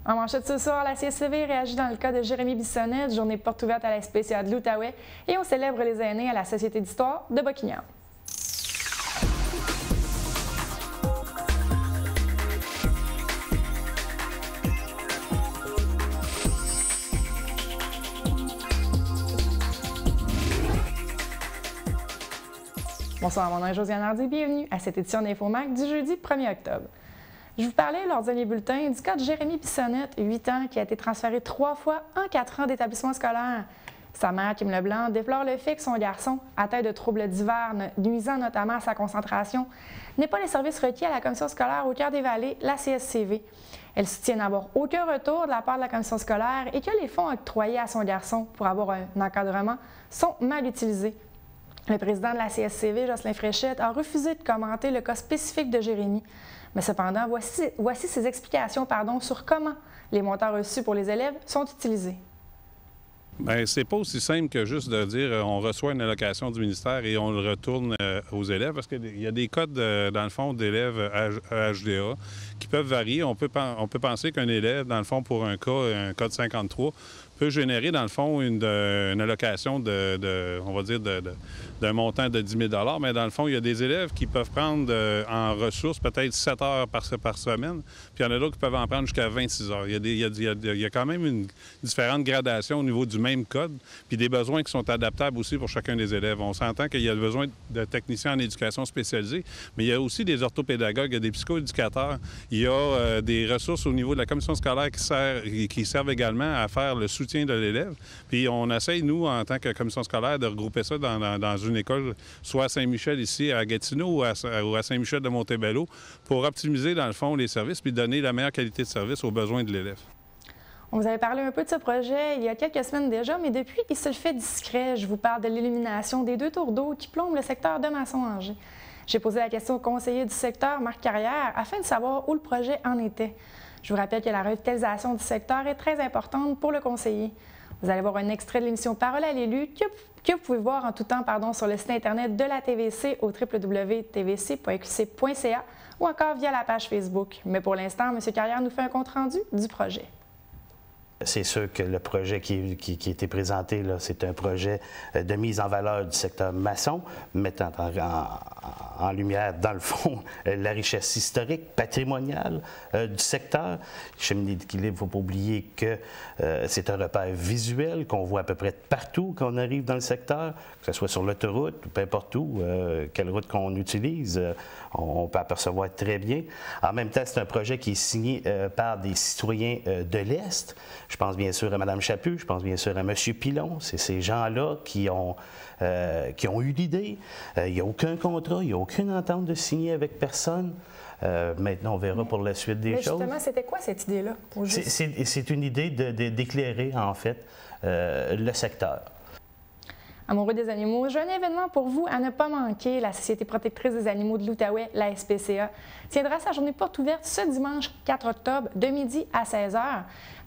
En manchette ce soir, la CSCV réagit dans le cas de Jérémy Bissonnette, journée porte ouverte à la SPCA de l'Outaouais, et on célèbre les aînés à la Société d'histoire de Buckingham. Bonsoir, mon nom est Josiane Hardy, bienvenue à cette édition d'InfoMac du jeudi 1er octobre. Je vous parlais lors du dernier bulletin du cas de Jérémy Bissonnette, 8 ans, qui a été transféré 3 fois en 4 ans d'établissement scolaire. Sa mère, Kim Leblanc, déplore le fait que son garçon, atteint de troubles divers, nuisant notamment à sa concentration, n'ait pas les services requis à la commission scolaire au cœur des Vallées, la CSCV. Elle soutient n'avoir aucun retour de la part de la commission scolaire et que les fonds octroyés à son garçon pour avoir un encadrement sont mal utilisés. Le président de la CSCV, Jocelyn Fréchette, a refusé de commenter le cas spécifique de Jérémy. Mais cependant, voici ses explications sur comment les montants reçus pour les élèves sont utilisés. Bien, c'est pas aussi simple que juste de dire on reçoit une allocation du ministère et on le retourne aux élèves, parce qu'il y a des codes, dans le fond, d'élèves HDA qui peuvent varier. On peut penser qu'un élève, dans le fond, pour un code 53, peut générer, dans le fond, une allocation on va dire, d'un montant de 10 000 mais dans le fond, il y a des élèves qui peuvent prendre en ressources peut-être 7 heures par semaine, puis il y en a d'autres qui peuvent en prendre jusqu'à 26 heures. Il y a quand même une différente gradation au niveau du même code, puis des besoins qui sont adaptables aussi pour chacun des élèves. On s'entend qu'il y a besoin de techniciens en éducation spécialisée, mais il y a aussi des orthopédagogues, il y a des psychoéducateurs, il y a des ressources au niveau de la commission scolaire qui servent également à faire le soutien de l'élève. Puis on essaye, nous, en tant que commission scolaire, de regrouper ça dans une école, soit à Saint-Michel ici, à Gatineau, ou à Saint-Michel de Montebello, pour optimiser, dans le fond, les services puis donner la meilleure qualité de service aux besoins de l'élève. On vous avait parlé un peu de ce projet il y a quelques semaines déjà, mais depuis, il se le fait discret. Je vous parle de l'élimination des 2 tours d'eau qui plombent le secteur de Masson-Angers. J'ai posé la question au conseiller du secteur, Marc Carrière, afin de savoir où le projet en était. Je vous rappelle que la revitalisation du secteur est très importante pour le conseiller. Vous allez voir un extrait de l'émission Parole à l'élu que vous pouvez voir en tout temps sur le site Internet de la TVC au www.tvc.qc.ca ou encore via la page Facebook. Mais pour l'instant, M. Carrière nous fait un compte-rendu du projet. C'est sûr que le projet qui a été présenté, c'est un projet de mise en valeur du secteur maçon, mettant en lumière, dans le fond, la richesse historique, patrimoniale du secteur. Cheminée d'équilibre, il ne faut pas oublier que c'est un repère visuel qu'on voit à peu près partout quand on arrive dans le secteur, que ce soit sur l'autoroute ou peu importe où, quelle route qu'on utilise, on peut apercevoir très bien. En même temps, c'est un projet qui est signé par des citoyens de l'Est. Je pense bien sûr à Mme Chaput, je pense bien sûr à M. Pilon. C'est ces gens-là qui ont eu l'idée. Il n'y a aucun contrat, il n'y a aucune entente de signer avec personne. Maintenant, on verra pour la suite des choses. Justement, c'était quoi cette idée-là? C'est une idée d'éclairer, en fait, le secteur. Amoureux des animaux, j'ai un événement pour vous à ne pas manquer. La Société protectrice des animaux de l'Outaouais, la SPCA, tiendra sa journée porte ouverte ce dimanche 4 octobre de midi à 16 h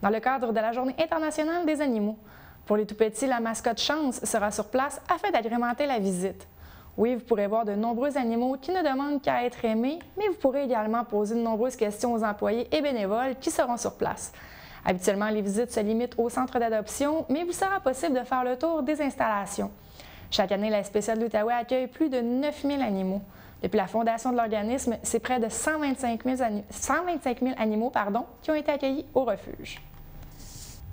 dans le cadre de la Journée internationale des animaux. Pour les tout-petits, la mascotte Chance sera sur place afin d'agrémenter la visite. Oui, vous pourrez voir de nombreux animaux qui ne demandent qu'à être aimés, mais vous pourrez également poser de nombreuses questions aux employés et bénévoles qui seront sur place. Habituellement, les visites se limitent au centre d'adoption, mais il vous sera possible de faire le tour des installations. Chaque année, la SPCA de l'Outaouais accueille plus de 9 000 animaux. Depuis la fondation de l'organisme, c'est près de 125 000 animaux qui ont été accueillis au refuge.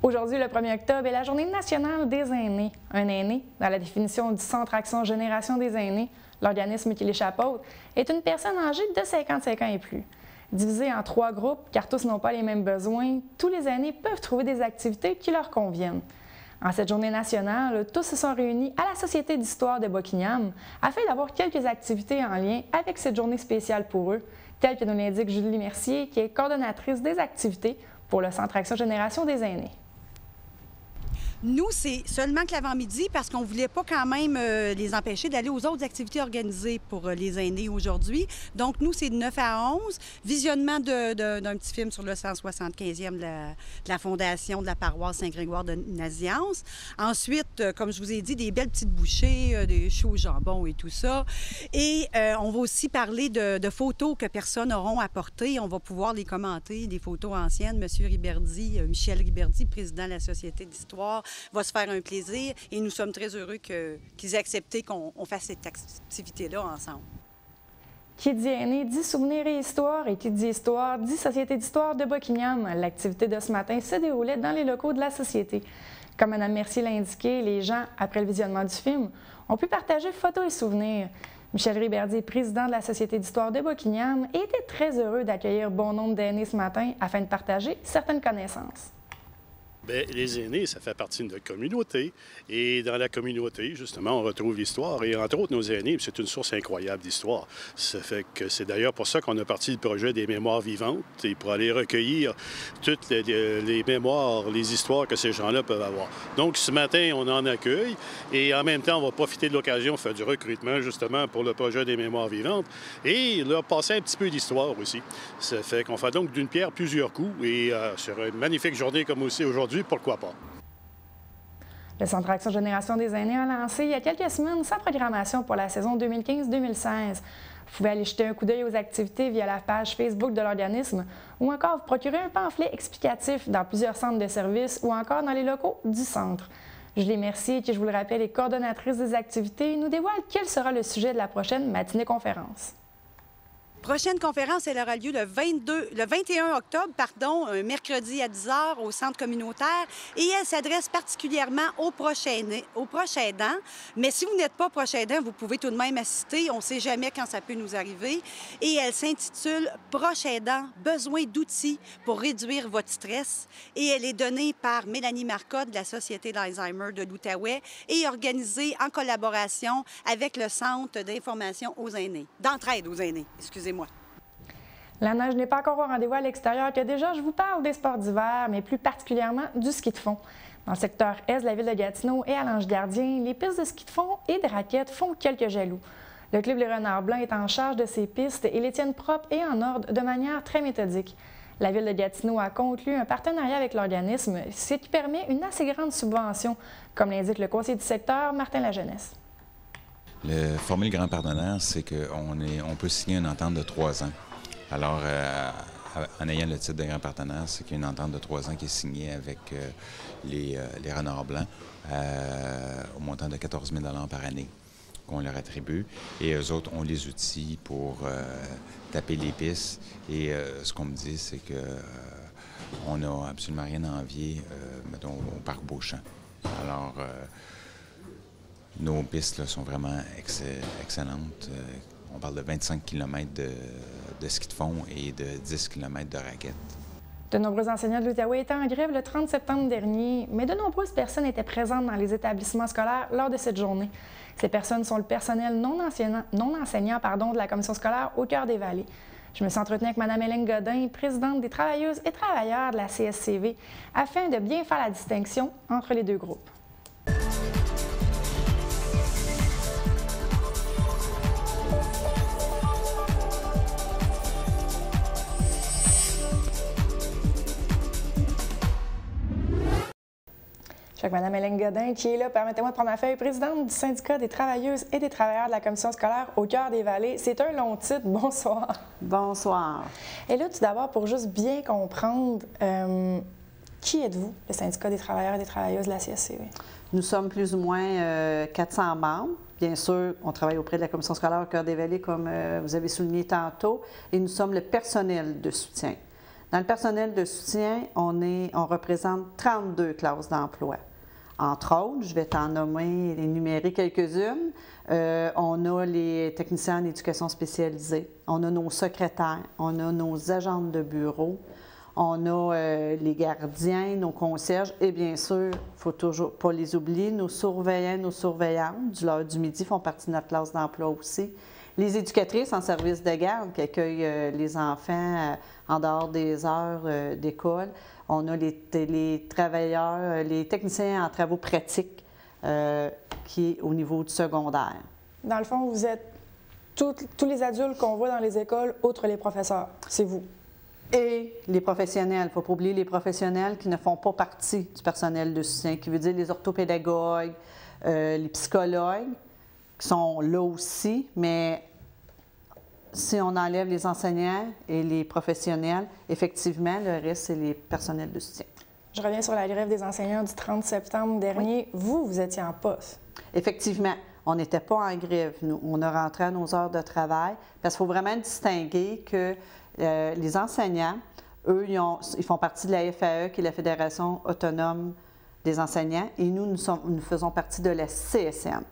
Aujourd'hui, le 1er octobre, est la Journée nationale des aînés. Un aîné, dans la définition du Centre Action Génération des aînés, l'organisme qui les chapeaute, est une personne âgée de 55 ans et plus. Divisés en 3 groupes, car tous n'ont pas les mêmes besoins, tous les aînés peuvent trouver des activités qui leur conviennent. En cette journée nationale, tous se sont réunis à la Société d'histoire de Buckingham afin d'avoir quelques activités en lien avec cette journée spéciale pour eux, telle que nous l'indique Julie Mercier, qui est coordonnatrice des activités pour le Centre Action Génération des aînés. Nous, c'est seulement que l'avant-midi parce qu'on ne voulait pas quand même les empêcher d'aller aux autres activités organisées pour les aînés aujourd'hui. Donc, nous, c'est de 9 à 11. Visionnement d'un petit film sur le 175e de la Fondation de la paroisse Saint-Grégoire de Nazianze. Ensuite, comme je vous ai dit, des belles petites bouchées, des choux au jambon et tout ça. Et on va aussi parler de photos que personnes n'auront apportées. On va pouvoir les commenter, des photos anciennes. M. Riberdy, Michel Riberdy, président de la Société d'histoire, va se faire un plaisir et nous sommes très heureux qu'ils aient accepté qu'on fasse cette activité-là ensemble. Qui dit aîné dit souvenirs et histoire, et qui dit histoire dit Société d'histoire de Buckingham. L'activité de ce matin se déroulait dans les locaux de la Société. Comme Mme Mercier l'a indiqué, les gens, après le visionnement du film, ont pu partager photos et souvenirs. Michel Riberdy, président de la Société d'histoire de Buckingham, était très heureux d'accueillir bon nombre d'aînés ce matin afin de partager certaines connaissances. Bien, les aînés, ça fait partie de notre communauté. Et dans la communauté, justement, on retrouve l'histoire. Et entre autres, nos aînés, c'est une source incroyable d'histoire. Ça fait que c'est d'ailleurs pour ça qu'on a parti le projet des mémoires vivantes et pour aller recueillir toutes les mémoires, les histoires que ces gens-là peuvent avoir. Donc, ce matin, on en accueille et en même temps, on va profiter de l'occasion, faire du recrutement, justement, pour le projet des mémoires vivantes et leur passer un petit peu d'histoire aussi. Ça fait qu'on fait donc d'une pierre plusieurs coups et sur une magnifique journée comme aussi aujourd'hui, pourquoi pas? Le Centre Action Génération des aînés a lancé il y a quelques semaines sa programmation pour la saison 2015-2016. Vous pouvez aller jeter un coup d'œil aux activités via la page Facebook de l'organisme ou encore vous procurer un pamphlet explicatif dans plusieurs centres de services ou encore dans les locaux du centre. Julie Mercier, qui, je vous le rappelle, est coordonnatrice des activités, nous dévoile quel sera le sujet de la prochaine matinée conférence. Prochaine conférence, elle aura lieu le 21 octobre, un mercredi à 10h au centre communautaire et elle s'adresse particulièrement aux proches aidants. Mais si vous n'êtes pas proche aidant, vous pouvez tout de même assister. On ne sait jamais quand ça peut nous arriver. Et elle s'intitule « Proche aidant, besoin d'outils pour réduire votre stress » et elle est donnée par Mélanie Marcotte de la Société d'Alzheimer de l'Outaouais et organisée en collaboration avec le Centre d'information aux aînés, d'entraide aux aînés, excusez-moi. La neige n'est pas encore au rendez-vous à l'extérieur, que déjà je vous parle des sports d'hiver, mais plus particulièrement du ski de fond. Dans le secteur est de la ville de Gatineau et à l'Ange-Gardien, les pistes de ski de fond et de raquettes font quelques jaloux. Le club Les Renards Blancs est en charge de ces pistes et les tiennent propres et en ordre de manière très méthodique. La ville de Gatineau a conclu un partenariat avec l'organisme, ce qui permet une assez grande subvention, comme l'indique le conseiller du secteur, Martin Lajeunesse. Le formule grand partenaire, c'est qu'on peut signer une entente de 3 ans. Alors, en ayant le titre de grand partenaire, c'est qu'il y a une entente de 3 ans qui est signée avec les Renards Blancs au montant de 14 000 $ par année qu'on leur attribue. Et eux autres ont les outils pour taper les pistes. Et ce qu'on me dit, c'est qu'on n'a absolument rien à envier, mettons, au parc Beauchamp. Alors, nos pistes là, sont vraiment excellentes. On parle de 25 km de ski de fond et de 10 km de raquettes. De nombreux enseignants de l'Outaouais étaient en grève le 30 septembre dernier, mais de nombreuses personnes étaient présentes dans les établissements scolaires lors de cette journée. Ces personnes sont le personnel non enseignant de la commission scolaire au cœur des vallées. Je me suis entretenue avec Mme Hélène Godin, présidente des travailleuses et travailleurs de la CSCV, afin de bien faire la distinction entre les deux groupes. Je suis avec Mme Hélène Godin qui est là, permettez-moi de prendre ma feuille, présidente du syndicat des travailleuses et des travailleurs de la commission scolaire au cœur des vallées. C'est un long titre. Bonsoir. Bonsoir. Et là, tout d'abord, pour juste bien comprendre, qui êtes-vous, le syndicat des travailleurs et des travailleuses de la CSCV? Nous sommes plus ou moins 400 membres. Bien sûr, on travaille auprès de la commission scolaire au cœur des vallées, comme vous avez souligné tantôt, et nous sommes le personnel de soutien. Dans le personnel de soutien, on représente 32 classes d'emploi. Entre autres, je vais t'en nommer, énumérer quelques-unes. On a les techniciens en éducation spécialisée, on a nos secrétaires, on a nos agentes de bureau, on a les gardiens, nos concierges et bien sûr, il ne faut toujours pas les oublier, nos surveillants, nos surveillantes du l'heure du midi font partie de notre classe d'emploi aussi. Les éducatrices en service de garde qui accueillent les enfants en dehors des heures d'école. On a les travailleurs, les techniciens en travaux pratiques qui est au niveau du secondaire. Dans le fond, vous êtes tous les adultes qu'on voit dans les écoles, outre les professeurs. C'est vous. Et les professionnels. Il ne faut pas oublier les professionnels qui ne font pas partie du personnel de soutien, qui veut dire les orthopédagogues, les psychologues, qui sont là aussi, mais si on enlève les enseignants et les professionnels, effectivement, le reste, c'est les personnels de soutien. Je reviens sur la grève des enseignants du 30 septembre dernier. Oui. Vous étiez en poste. Effectivement. On n'était pas en grève, nous. On a rentré à nos heures de travail parce qu'il faut vraiment distinguer que les enseignants, eux, ils font partie de la FAE, qui est la Fédération autonome des enseignants, et nous faisons partie de la CSN.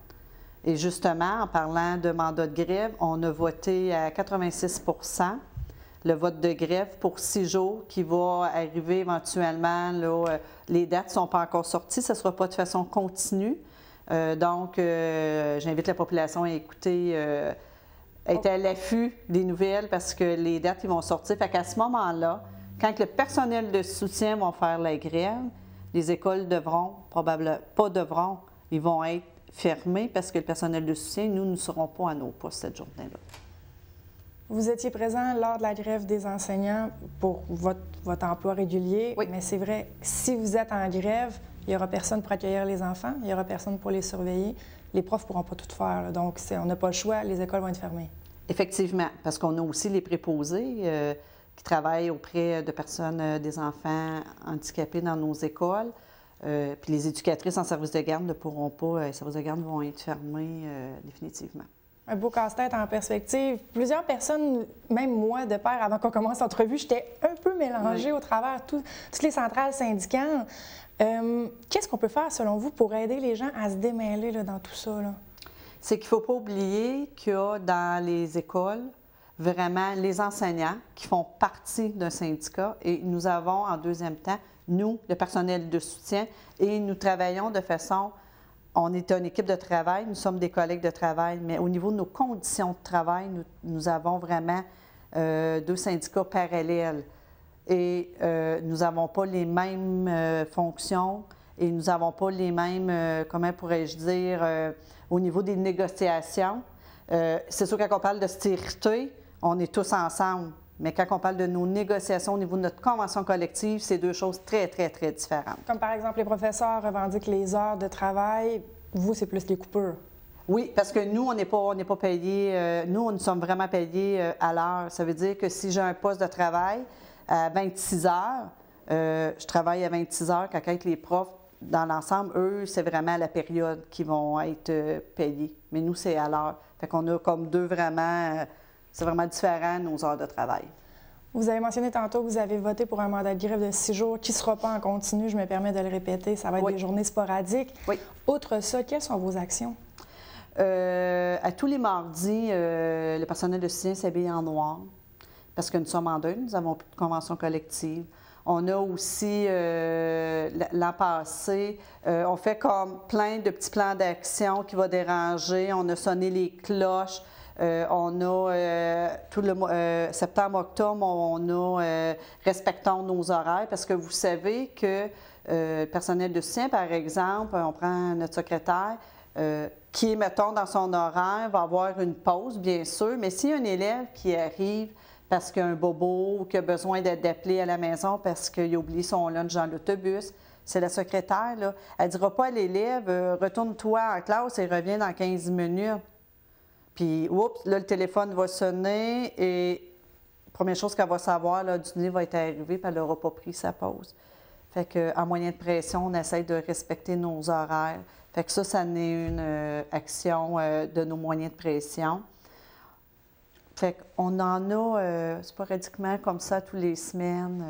Et justement, en parlant de mandat de grève, on a voté à 86 % le vote de grève pour 6 jours qui va arriver éventuellement. Là, les dates ne sont pas encore sorties, ce ne sera pas de façon continue. Donc, j'invite la population à écouter, être à l'affût des nouvelles parce que les dates ils vont sortir. Fait qu'à ce moment-là, quand le personnel de soutien va faire la grève, les écoles devront, probablement pas devront, ils vont être fermés parce que le personnel de soutien, nous ne serons pas à nos postes cette journée-là. Vous étiez présent lors de la grève des enseignants pour votre emploi régulier, oui. Mais c'est vrai, si vous êtes en grève, il n'y aura personne pour accueillir les enfants, il n'y aura personne pour les surveiller. Les profs ne pourront pas tout faire. Là. Donc, on n'a pas le choix, les écoles vont être fermées. Effectivement, parce qu'on a aussi les préposés qui travaillent auprès de personnes, des enfants handicapés dans nos écoles. Puis les éducatrices en service de garde ne pourront pas, les services de garde vont être fermés définitivement. Un beau casse-tête en perspective. Plusieurs personnes, même moi, de pair, avant qu'on commence l'entrevue, j'étais un peu mélangée au travers toutes les centrales syndicales. Qu'est-ce qu'on peut faire, selon vous, pour aider les gens à se démêler là, dans tout ça? Là? C'est qu'il ne faut pas oublier qu'il y a dans les écoles vraiment les enseignants qui font partie d'un syndicat et nous avons en deuxième temps, nous, le personnel de soutien, et nous travaillons de façon... On est une équipe de travail, nous sommes des collègues de travail, mais au niveau de nos conditions de travail, nous avons vraiment 2 syndicats parallèles. Et nous n'avons pas les mêmes fonctions et nous n'avons pas les mêmes, comment pourrais-je dire, au niveau des négociations. C'est sûr, quand on parle de stérilité, on est tous ensemble. Mais quand on parle de nos négociations au niveau de notre convention collective, c'est 2 choses très, très, très différentes. Comme par exemple, les professeurs revendiquent les heures de travail. Vous, c'est plus les coupures. Oui, parce que nous, on n'est pas payés. Nous sommes vraiment payés à l'heure. Ça veut dire que si j'ai un poste de travail à 26 heures, je travaille à 26 heures. Quand les profs, dans l'ensemble, eux, c'est vraiment à la période qu'ils vont être payés. Mais nous, c'est à l'heure. Fait qu'on a comme 2 vraiment... C'est vraiment différent, nos heures de travail. Vous avez mentionné tantôt que vous avez voté pour un mandat de grève de 6 jours qui ne sera pas en continu. Je me permets de le répéter. Ça va être des journées sporadiques. Oui. Outre ça, quelles sont vos actions? À tous les mardis, le personnel de soutien s'habille en noir parce que nous sommes en deuil. Nous avons plus de convention collective. On a aussi, l'an passé, on fait comme plein de petits plans d'action qui vont déranger. On a sonné les cloches. On a tout le mois, septembre-octobre, on a respectons nos horaires parce que vous savez que le personnel de soutien, par exemple, on prend notre secrétaire qui, mettons, dans son horaire, va avoir une pause, bien sûr, mais s'il y a un élève qui arrive parce qu'il a un bobo ou qui a besoin d'être appelé à la maison parce qu'il a oublié son lunch dans l'autobus, c'est la secrétaire, là. Elle ne dira pas à l'élève « Retourne-toi en classe et reviens dans 15 minutes ». Puis, oups, là, le téléphone va sonner et la première chose qu'elle va savoir, là, du nez va être arrivé puis elle n'aura pas pris sa pause. Fait qu'en moyen de pression, on essaie de respecter nos horaires. Fait que ça n'est une action de nos moyens de pression. Fait qu'on en a sporadiquement comme ça tous les semaines.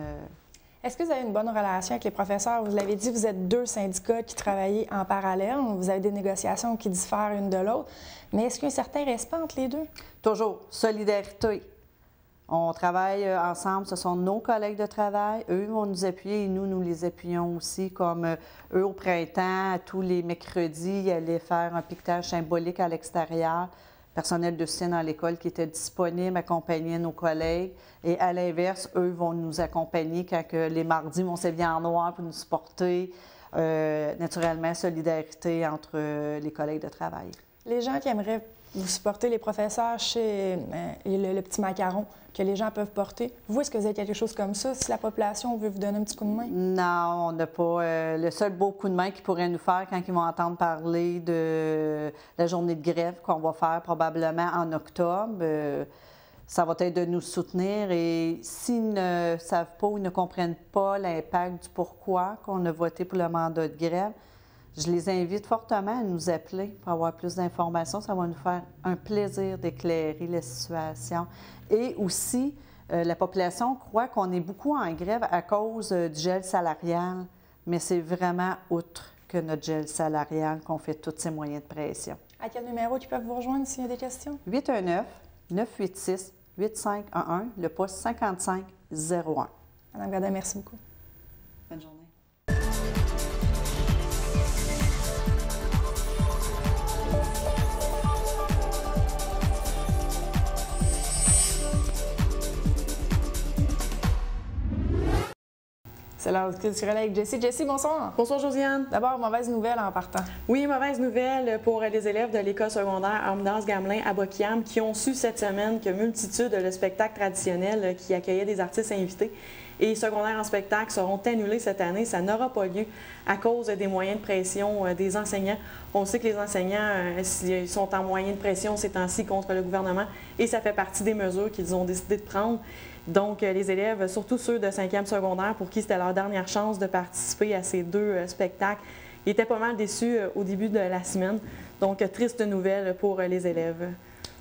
Est-ce que vous avez une bonne relation avec les professeurs? Vous l'avez dit, vous êtes 2 syndicats qui travaillent en parallèle. Vous avez des négociations qui diffèrent une de l'autre. Mais est-ce qu'il y a un certain respect entre les 2? Toujours. Solidarité. On travaille ensemble. Ce sont nos collègues de travail. Eux vont nous appuyer et nous les appuyons aussi. Comme eux, au printemps, tous les mercredis, ils allaient faire un piquetage symbolique à l'extérieur personnel de soutien dans l'école qui était disponible, accompagnait nos collègues. Et à l'inverse, eux vont nous accompagner quand les mardis vont s'habiller en noir pour nous supporter. Naturellement, solidarité entre les collègues de travail. Les gens qui aimeraient vous supporter, les professeurs chez le petit macaron que les gens peuvent porter, vous, est-ce que vous avez quelque chose comme ça, si la population veut vous donner un petit coup de main? Non, on n'a pas. Le seul beau coup de main qu'ils pourraient nous faire quand ils vont entendre parler de la journée de grève qu'on va faire probablement en octobre, ça va être de nous soutenir. Et s'ils ne savent pas ou ne comprennent pas l'impact du pourquoi qu'on a voté pour le mandat de grève, je les invite fortement à nous appeler pour avoir plus d'informations. Ça va nous faire un plaisir d'éclairer la situation. Et aussi, la population croit qu'on est beaucoup en grève à cause du gel salarial, mais c'est vraiment outre que notre gel salarial qu'on fait tous ces moyens de pression. À quel numéro ils peuvent vous rejoindre s'il y a des questions? 819-986-8511, le poste 5501. Madame Godin, merci beaucoup. Bonne journée. C'est l'heure culturelle avec Jessie. Jessie, bonsoir. Bonsoir, Josiane. D'abord, mauvaise nouvelle en partant. Oui, mauvaise nouvelle pour les élèves de l'école secondaire Armendas-Gamelin à Boquiam qui ont su cette semaine que multitude de spectacles traditionnels qui accueillaient des artistes invités et secondaires en spectacle seront annulés cette année. Ça n'aura pas lieu à cause des moyens de pression des enseignants. On sait que les enseignants sont en moyen de pression ces temps-ci contre le gouvernement et ça fait partie des mesures qu'ils ont décidé de prendre. Donc, les élèves, surtout ceux de 5e secondaire pour qui c'était leur dernière chance de participer à ces deux spectacles, ils étaient pas mal déçus au début de la semaine. Donc, triste nouvelle pour les élèves.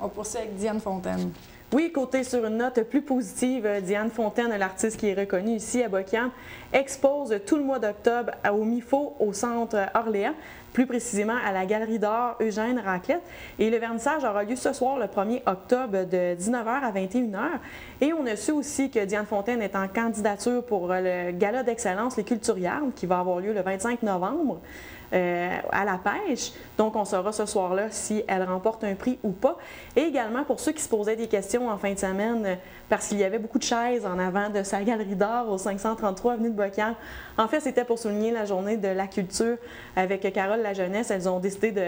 On poursuit avec Diane Fontaine. Oui, côté sur une note plus positive, Diane Fontaine, l'artiste qui est reconnue ici à Boquiam, expose tout le mois d'octobre au MIFO au centre Orléans, plus précisément à la Galerie d'art Eugène Raclette. Et le vernissage aura lieu ce soir, le 1er octobre, de 19h à 21h. Et on a su aussi que Diane Fontaine est en candidature pour le Gala d'excellence Les Culturiards, qui va avoir lieu le 25 novembre. À la pêche. Donc, on saura ce soir-là si elle remporte un prix ou pas. Et également, pour ceux qui se posaient des questions en fin de semaine, parce qu'il y avait beaucoup de chaises en avant de sa galerie d'art au 533 avenue de Boquiam. En fait, c'était pour souligner la journée de la culture avec Carole La Jeunesse. Elles ont décidé de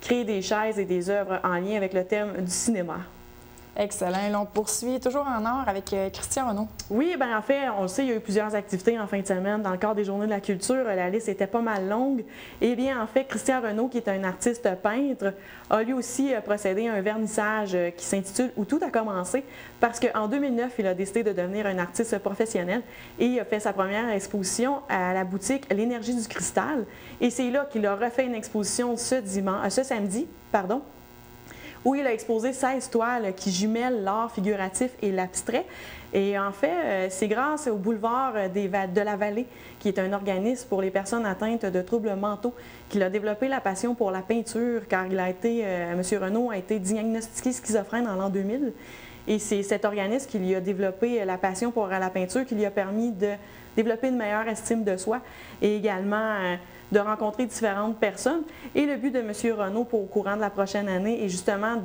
créer des chaises et des œuvres en lien avec le thème du cinéma. Excellent. Et on poursuit toujours en or avec Christian Renaud. Oui, bien en fait, on le sait, il y a eu plusieurs activités en fin de semaine dans le cadre des Journées de la culture. La liste était pas mal longue. Eh bien, en fait, Christian Renaud, qui est un artiste peintre, a lui aussi procédé à un vernissage qui s'intitule « Où tout a commencé » parce qu'en 2009, il a décidé de devenir un artiste professionnel et il a fait sa première exposition à la boutique L'Énergie du Cristal. Et c'est là qu'il a refait une exposition ce samedi, où il a exposé 16 toiles qui jumellent l'art figuratif et l'abstrait. Et en fait, c'est grâce au Boulevard de la Vallée, qui est un organisme pour les personnes atteintes de troubles mentaux, qu'il a développé la passion pour la peinture, car M. Renaud a été diagnostiqué schizophrène en l'an 2000. Et c'est cet organisme qui lui a développé la passion pour la peinture, qui lui a permis de développer une meilleure estime de soi et également de rencontrer différentes personnes. Et le but de M. Renaud au courant de la prochaine année est justement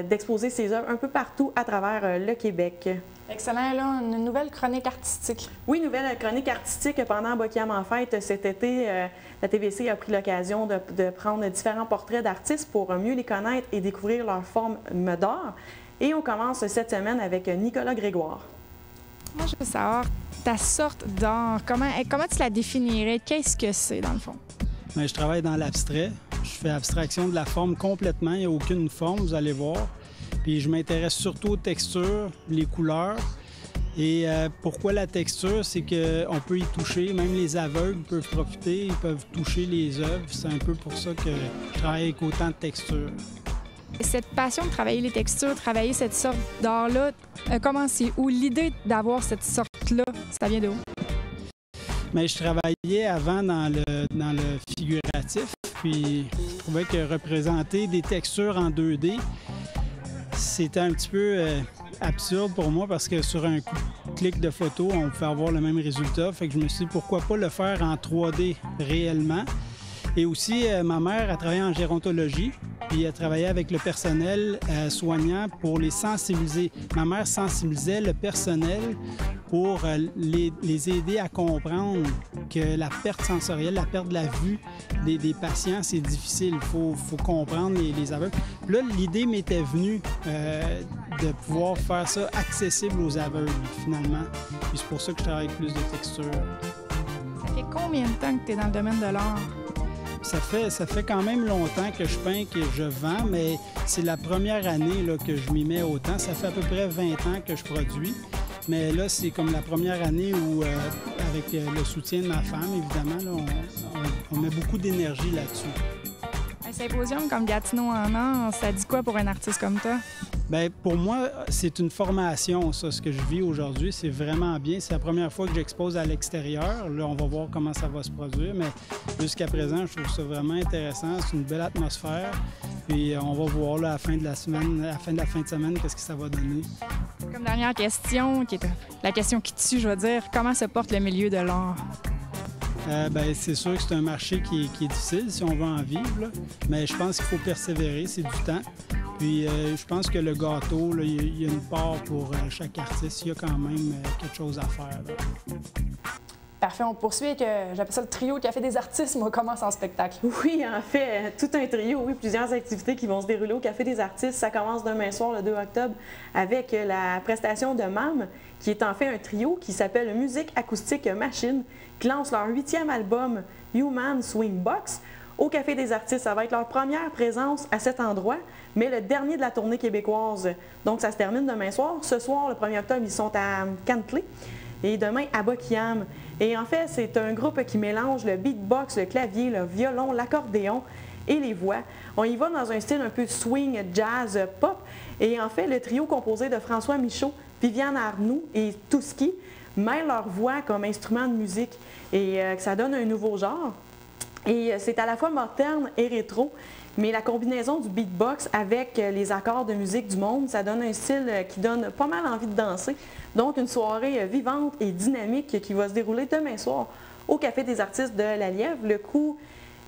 d'exposer ses œuvres un peu partout à travers le Québec. Excellent. Là, une nouvelle chronique artistique. Oui, nouvelle chronique artistique pendant Boquiam en fête. Cet été, la TVC a pris l'occasion de prendre différents portraits d'artistes pour mieux les connaître et découvrir leur forme d'art. Et on commence cette semaine avec Nicolas Grégoire. Moi, je veux savoir ta sorte d'art. Comment tu la définirais? Qu'est-ce que c'est, dans le fond? Bien, je travaille dans l'abstrait. Je fais abstraction de la forme complètement. Il n'y a aucune forme, vous allez voir. Puis je m'intéresse surtout aux textures, les couleurs. Et pourquoi la texture? C'est qu'on peut y toucher. Même les aveugles peuvent profiter. Ils peuvent toucher les œuvres. C'est un peu pour ça que je travaille avec autant de textures. Cette passion de travailler les textures, travailler cette sorte d'art-là, comment c'est où? L'idée d'avoir cette sorte-là, ça vient de où? Mais je travaillais avant dans le figuratif, puis je trouvais que représenter des textures en 2D, c'était un petit peu absurde pour moi parce que sur un clic de photo, on pouvait avoir le même résultat. Fait que je me suis dit pourquoi pas le faire en 3D réellement. Et aussi, ma mère a travaillé en gérontologie. puis travailler avec le personnel soignant pour les sensibiliser. Ma mère sensibilisait le personnel pour les aider à comprendre que la perte sensorielle, la perte de la vue des patients, c'est difficile. Il faut comprendre les aveugles. Puis là, l'idée m'était venue de pouvoir faire ça accessible aux aveugles, finalement. Puis c'est pour ça que je travaille avec plus de texture. Ça fait combien de temps que tu es dans le domaine de l'art? Ça fait quand même longtemps que je peins, que je vends, mais c'est la première année là, que je m'y mets autant. Ça fait à peu près 20 ans que je produis. Mais là, c'est comme la première année où, avec le soutien de ma femme, évidemment, là, on met beaucoup d'énergie là-dessus. Un symposium comme Gatineau en art, ça dit quoi pour un artiste comme toi? Bien, pour moi, c'est une formation, ça, ce que je vis aujourd'hui. C'est vraiment bien. C'est la première fois que j'expose à l'extérieur. Là, on va voir comment ça va se produire, mais jusqu'à présent, je trouve ça vraiment intéressant. C'est une belle atmosphère. Puis on va voir là, à la fin de la semaine, à la fin de semaine, qu'est-ce que ça va donner. Comme dernière question, qui est la question qui tue, je veux dire, comment se porte le milieu de l'art? Bien, c'est sûr que c'est un marché qui est difficile si on veut en vivre, là. Mais je pense qu'il faut persévérer, c'est du temps. Puis je pense que le gâteau, là, il y a une part pour chaque artiste. Il y a quand même quelque chose à faire, là. Parfait, on poursuit avec, j'appelle ça le trio Café des artistes, mais on commence en spectacle. Oui, en fait, tout un trio, oui, plusieurs activités qui vont se dérouler au Café des artistes. Ça commence demain soir, le 2 octobre, avec la prestation de MAM, qui est en fait un trio qui s'appelle Musique Acoustique Machine, qui lance leur 8e album Human Swing Box. Au Café des artistes, ça va être leur première présence à cet endroit, mais le dernier de la tournée québécoise. Donc, ça se termine demain soir. Ce soir, le 1er octobre, ils sont à Cantley et demain à Boquiam. Et en fait, c'est un groupe qui mélange le beatbox, le clavier, le violon, l'accordéon et les voix. On y va dans un style un peu swing, jazz, pop. Et en fait, le trio composé de François Michaud, Viviane Arnoux et Touski mêlent leur voix comme instrument de musique et ça donne un nouveau genre. Et c'est à la fois moderne et rétro, mais la combinaison du beatbox avec les accords de musique du monde, ça donne un style qui donne pas mal envie de danser. Donc, une soirée vivante et dynamique qui va se dérouler demain soir au Café des artistes de la Lièvre. Le coût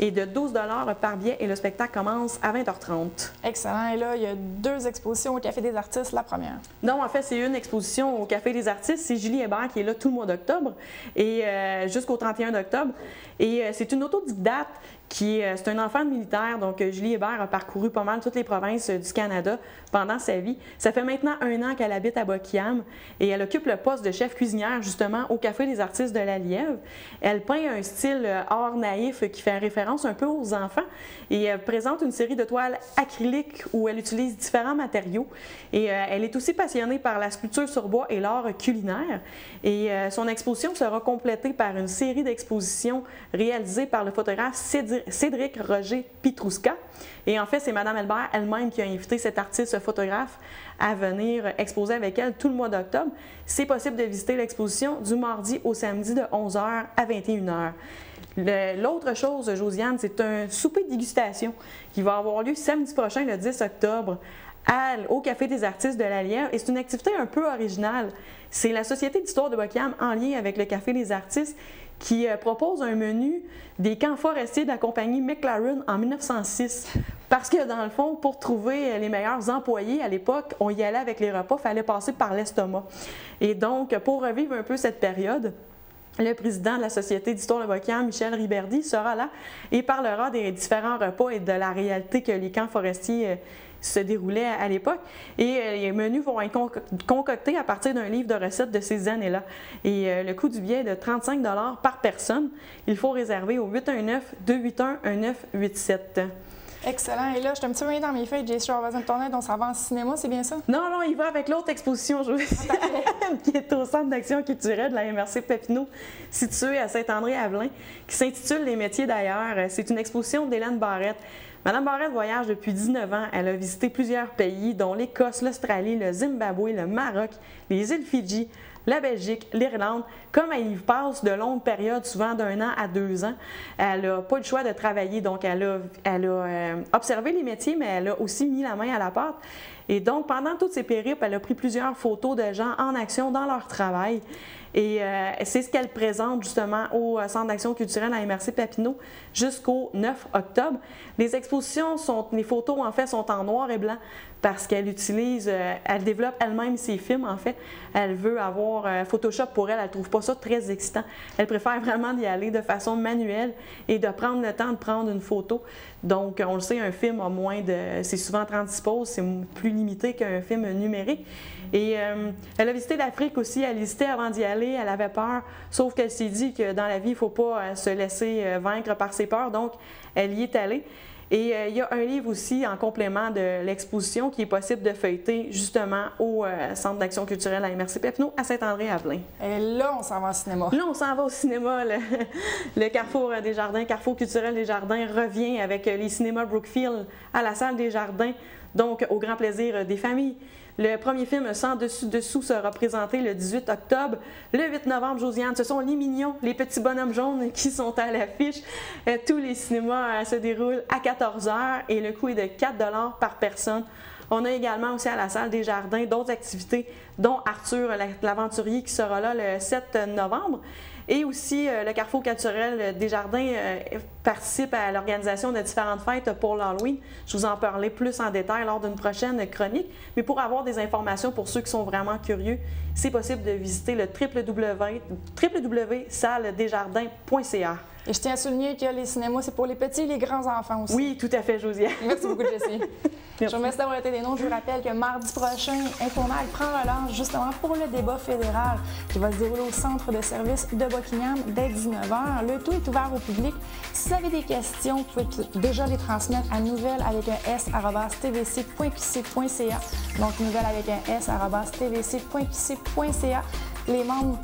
est de 12 $ par billet et le spectacle commence à 20h30. Excellent. Et là, il y a 2 expositions au Café des artistes. La première? Non, en fait, c'est une exposition au Café des artistes. C'est Julie Hébert qui est là tout le mois d'octobre et jusqu'au 31 octobre. Et c'est une autodidacte c'est un enfant de militaire. Donc, Julie Hébert a parcouru pas mal toutes les provinces du Canada pendant sa vie. Ça fait maintenant 1 an qu'elle habite à Boquiam et elle occupe le poste de chef cuisinière, justement, au Café des artistes de la Lièvre. Elle peint un style art naïf qui fait référence un peu aux enfants et elle présente une série de toiles acryliques où elle utilise différents matériaux. Et elle est aussi passionnée par la sculpture sur bois et l'art culinaire. Et son exposition sera complétée par une série d'expositions réalisées par le photographe Cédric Roger Pitrouska. Et en fait, c'est Mme Hébert elle-même qui a invité cet artiste photographe à venir exposer avec elle tout le mois d'octobre. C'est possible de visiter l'exposition du mardi au samedi de 11h à 21h. L'autre chose, Josiane, c'est un souper de dégustation qui va avoir lieu samedi prochain, le 10 octobre, au Café des artistes de la Lièvre. Et c'est une activité un peu originale. C'est la Société d'histoire de Boquiam, en lien avec le Café des artistes, qui propose un menu des camps forestiers de la compagnie McLaren en 1906. Parce que, dans le fond, pour trouver les meilleurs employés à l'époque, on y allait avec les repas, il fallait passer par l'estomac. Et donc, pour revivre un peu cette période, le président de la Société d'histoire de Boquiam, Michel Riberdy, sera là et parlera des différents repas et de la réalité que les camps forestiers se déroulaient à l'époque. Et les menus vont être concoctés à partir d'un livre de recettes de ces années-là. Et le coût du billet est de 35 $ par personne. Il faut réserver au 819-281-1987. Excellent. Et là, je suis un petit peu bien dans mes feuilles. J'ai sur Voisin de Tournette, on s'en va en cinéma, c'est bien ça? Non, non, il va avec l'autre exposition qui est au Centre d'action culturelle de la MRC Papineau, située à Saint-André-Avelin, qui s'intitule Les métiers d'ailleurs. C'est une exposition d'Hélène Barrette. Madame Barrette voyage depuis 19 ans. Elle a visité plusieurs pays, dont l'Écosse, l'Australie, le Zimbabwe, le Maroc, les îles Fidji, la Belgique, l'Irlande. Comme elle y passe de longues périodes, souvent d'1 an à 2 ans, elle n'a pas le choix de travailler. Donc, elle a observé les métiers, mais elle a aussi mis la main à la pâte. Et donc, pendant toutes ces périples, elle a pris plusieurs photos de gens en action dans leur travail. Et c'est ce qu'elle présente justement au Centre d'action culturelle à MRC Papineau jusqu'au 9 octobre. Les expositions, les photos en fait sont en noir et blanc parce qu'elle utilise, elle développe elle-même ses films en fait. Elle veut avoir Photoshop pour elle, elle ne trouve pas ça très excitant. Elle préfère vraiment d'y aller de façon manuelle et de prendre le temps de prendre une photo. Donc, on le sait, un film a moins de... c'est souvent 30 poses, c'est plus limité qu'un film numérique. Et elle a visité l'Afrique aussi, elle hésitait avant d'y aller, elle avait peur, sauf qu'elle s'est dit que dans la vie, il ne faut pas se laisser vaincre par ses peurs, donc elle y est allée. Et il y a un livre aussi en complément de l'exposition qui est possible de feuilleter justement au Centre d'action culturelle à MRC Papineau à Saint-André-Avelin. Et là, on s'en va au cinéma. Là, on s'en va au cinéma. Le Carrefour des Jardins, Carrefour culturel des Jardins revient avec les cinémas Brookfield à la salle des Jardins, donc au grand plaisir des familles. Le premier film Sans dessus-dessous sera présenté le 18 octobre. Le 8 novembre, Josiane, ce sont les mignons, les petits bonhommes jaunes qui sont à l'affiche. Tous les cinémas se déroulent à 14h et le coût est de 4 $ par personne. On a également aussi à la salle des Jardins d'autres activités, dont Arthur l'aventurier qui sera là le 7 novembre. Et aussi, le Carrefour culturel des Jardins participe à l'organisation de différentes fêtes pour l'Halloween. Je vous en parlerai plus en détail lors d'une prochaine chronique. Mais pour avoir des informations pour ceux qui sont vraiment curieux, c'est possible de visiter le www.salledesjardins.ca. Et je tiens à souligner que les cinémas, c'est pour les petits et les grands enfants aussi. Oui, tout à fait, Josiane. Merci beaucoup, Jessie. Je vous remercie d'avoir été des nôtres. Je vous rappelle que mardi prochain, Infomag prend relâche justement pour le débat fédéral qui va se dérouler au centre de service de Buckingham dès 19h. Le tout est ouvert au public. Si vous avez des questions, vous pouvez déjà les transmettre à nouvelles avec un s@tvc.qc.ca. Donc, nouvelles avec un s@tvc.qc.ca. Les membres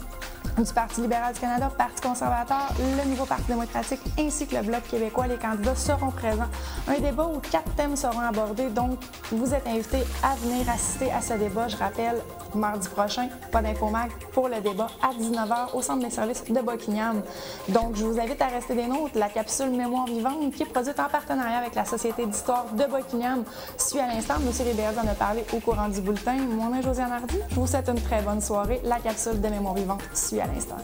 du Parti libéral du Canada, Parti conservateur, le Nouveau Parti démocratique ainsi que le Bloc québécois. Les candidats seront présents. Un débat où 4 thèmes seront abordés, donc vous êtes invités à venir assister à ce débat. Je rappelle, mardi prochain, pas d'Infomag pour le débat à 19h au Centre des services de Buckingham. Donc, je vous invite à rester des nôtres. La capsule Mémoire vivante qui est produite en partenariat avec la Société d'histoire de Buckingham suit à l'instant. M. Ribéry en a parlé au courant du bulletin. Mon nom est Josiane Hardy. Je vous souhaite une très bonne soirée. La capsule de Mémoire vivante suit à l'instant.